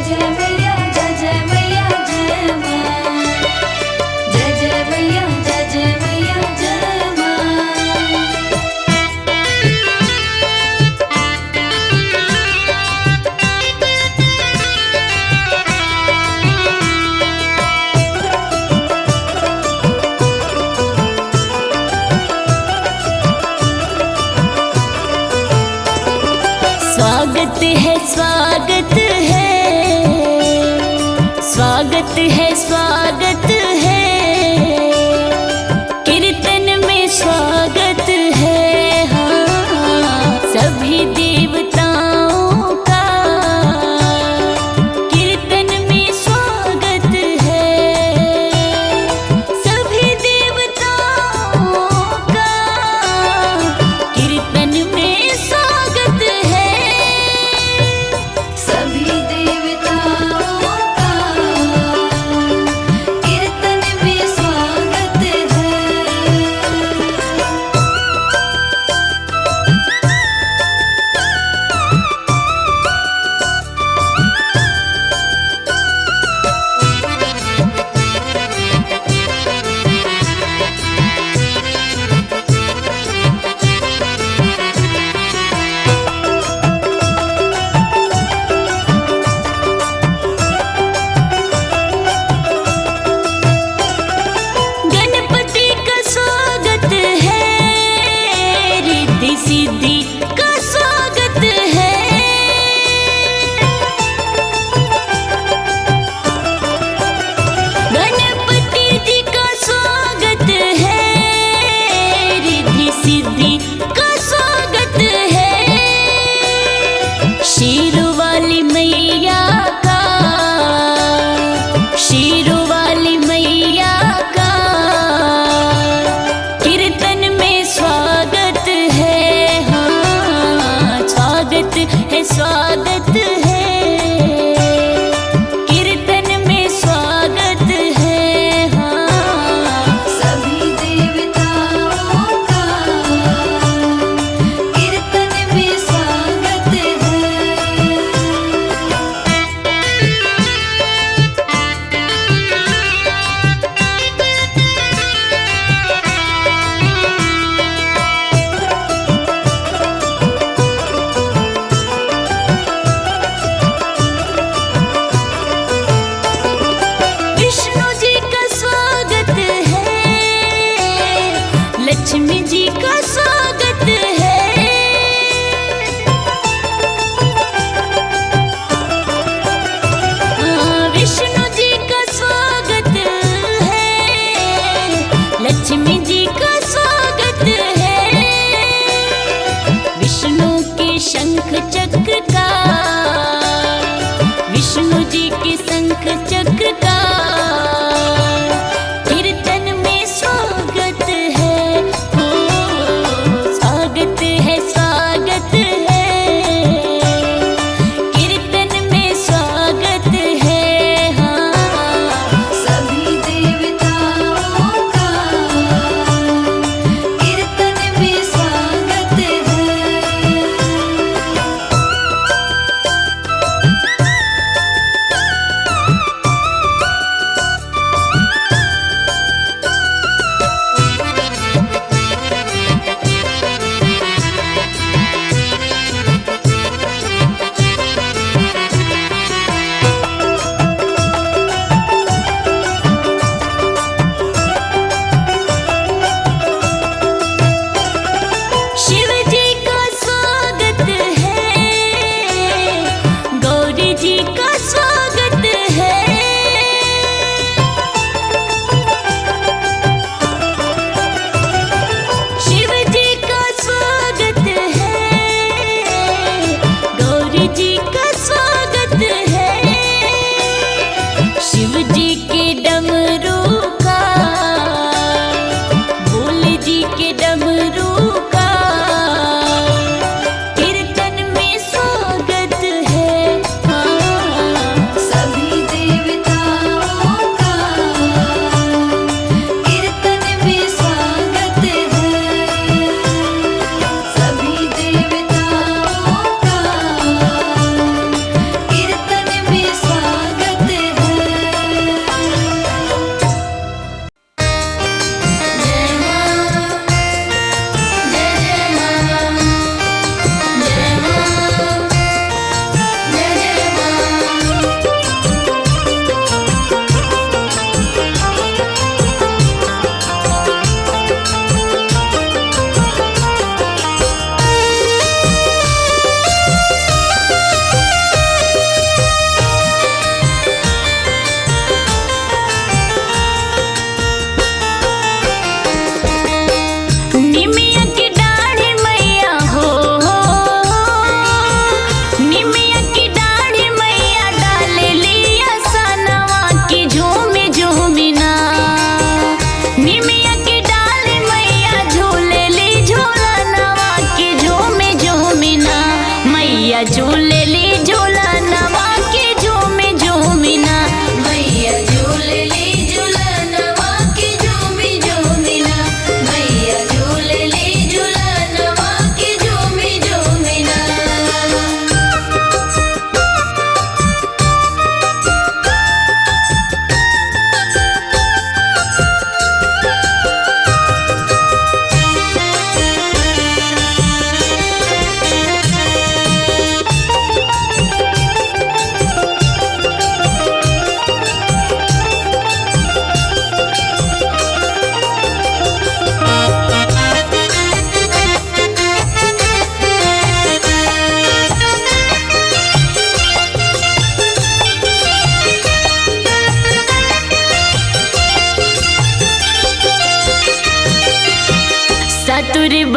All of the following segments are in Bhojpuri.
जय मैया जय जय मैया जय माँ। जय जय मैया जय जय मैया जय माँ। स्वागत है स्वागत है स्वागत है स्वागत है, कीर्तन में स्वागत है हाँ सभी देवताओं का, कीर्तन में स्वागत है सभी देवताओं का, कीर्तन में स्वागत है सभी देवताओं का कीर्तन में स्वागत है। गणपति का स्वागत है, रिद्धि सिद्धि का स्वागत है, गणपति जी का स्वागत है, रिद्धि सिद्धि का स्वागत है, शेरों वाली मैया का, शेरों वाली मैया का, कीर्तन में स्वागत है हाँ स्वागत है स्वागत है, कीर्तन में स्वागत है हाँ सभी देवताओं का कीर्तन में स्वागत है। विष्णु जी का स्वागत है, लक्ष्मी जी का स्वागत है, विष्णु जी का स्वागत है, लक्ष्मी जी का स्वागत है, विष्णु के शंख चक्र का, विष्णु जी के शंख चक्र का, कीर्तन में स्वागत है हो स्वागत है स्वागत है, कीर्तन में स्वागत है हाँ सभी देवताओं का कीर्तन में स्वागत है।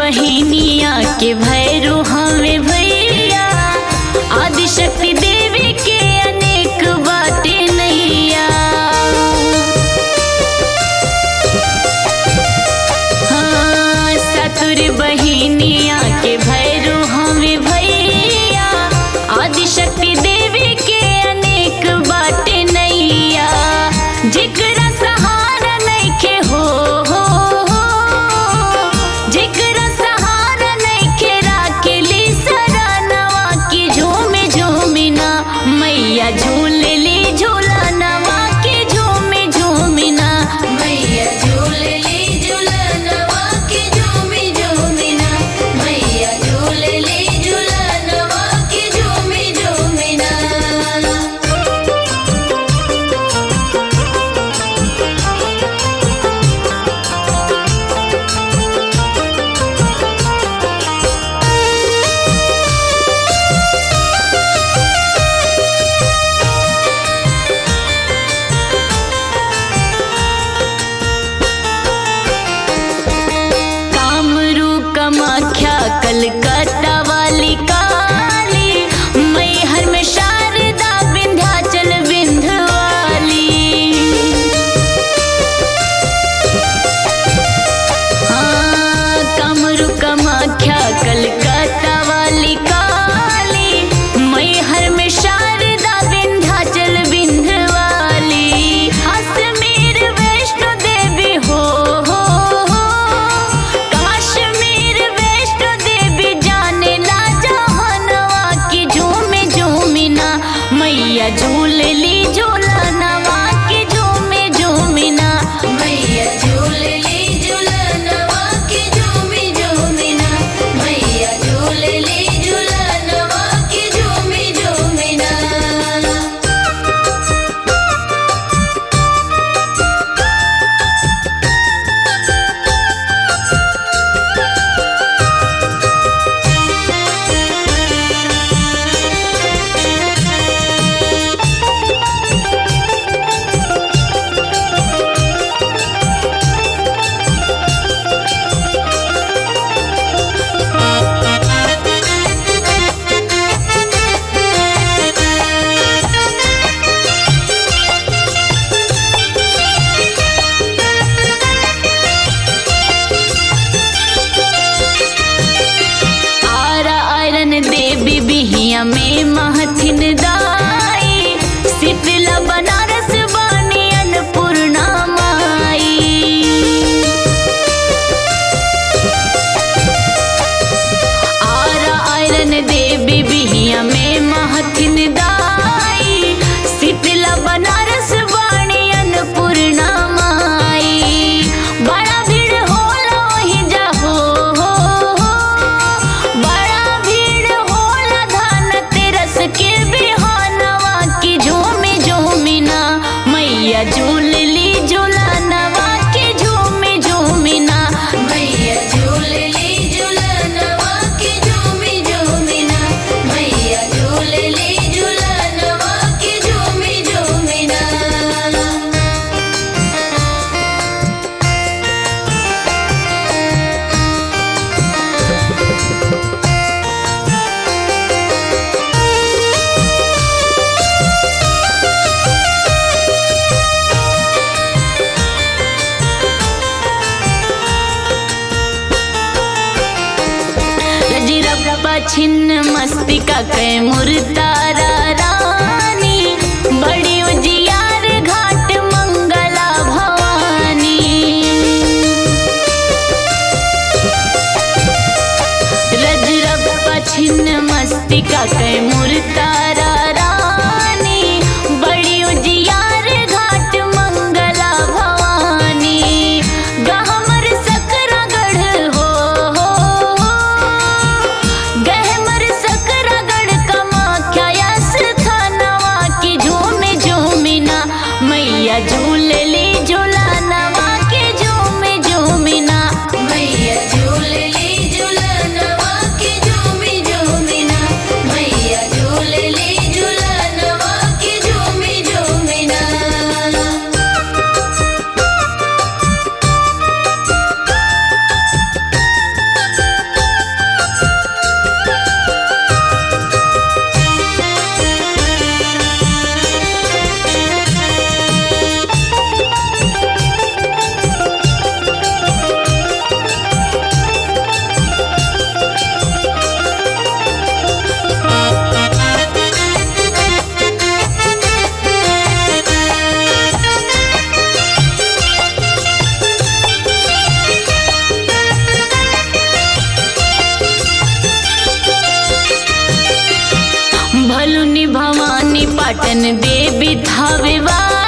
बहिनिया के भैरू हमें भैया, आदिशक्ति देवी के अनेक बाटे नैया। हाँ, सतुर बहिनिया के भैरू हमें भैया, आदिशक्ति देवी के अनेक बाटे नैया। जिकरा सहारा नइखे हो, जिकरा सहारा नइखे राखेली सरानवा की झूमे झूमिना, मैया झूलली झूलनवा की झूमे झूमिना, मैया झूलली झूलनवा की झूमी झूमिना, मैया झूलली झूलनवा की झूमी झूमिना। कामरू कामाख्या कलकत्ता वाली काली, मैहर में शारदा विंध्याचल विंध्यवाली। हाँ, कामरू कामाख्या कलकत्ता वाली काली, मैहर में शारदा विंध्याचल विंध्यवाली। अजमेर वैष्णो देवी हो, काश्मीर वैष्णो देवी जाने ला जहानवा की झूमे झूमिना, मैया झूलली झूलनवा की झूमे झूमिना, मैया झूलली झूलनवा की झूमी झूमिना, मैया झूलली झूलनवा की झूमी झूमिना। आरा आयरन देवी बिहिया में महथिन दाई, शीतला बनारस बानी अन्नपूर्णा माई। आरा आयरन देवी बिहिया में महथिन दाई, शीतला बनारस बानी अन्नपूर्णा माई। बड़ा भीड़ होला वहीं जाहो, बड़ा भीड़ होला धनतेरस के बिहानवा की झूमी झूमिना, मैया झूलली झूलनवा की झूमी झूमिना, मैया झूलली झूलनवा की झूमी झूमिना, मैया झूलली झूलनवा की झूमी झूमिना। रजरप्पा छिन्न मस्तिका कैमूर तारा रानी, बड़ी उजियार घाट मंगला भवानी। रजरप्पा छिन्न मस्तिका कैमूर तारा रानी, बड़ी उजियार घाट मंगला भवानी। गहमर सकरागढ़ हो, गहमर सकरागढ़ कामाख्या या देवी थावे वाली